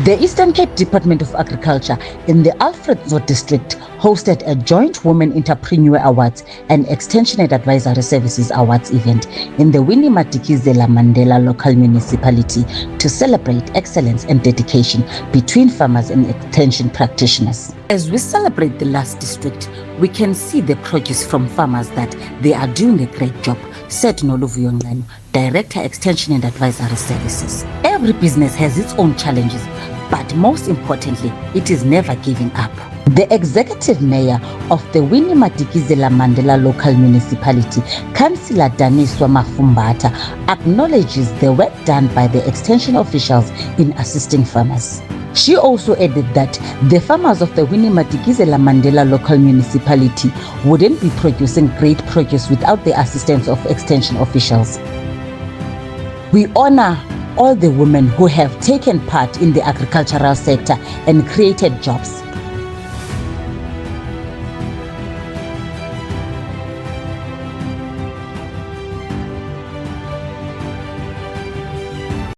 The Eastern Cape Department of Agriculture in the Alfred Nzo district hosted a joint Women Entrepreneur Awards and Extension&Advisory Services Awards event in the Winnie Madikizela Mandela local municipality to celebrate excellence and dedication between farmers and extension practitioners. As we celebrate the last district, we can see the produce from farmers that they are doing a great job, said Noluvuyo Ngani, Director Extension and Advisory Services. Every business has its own challenges, but most importantly, it is never giving up. The Executive Mayor of the Winnie Madikizela Mandela local municipality, Councillor Daniswa Mafumbata, acknowledges the work done by the extension officials in assisting farmers. She also added that the farmers of the Winnie Madikizela Mandela local municipality wouldn't be producing great produce without the assistance of extension officials. We honor all the women who have taken part in the agricultural sector and created jobs.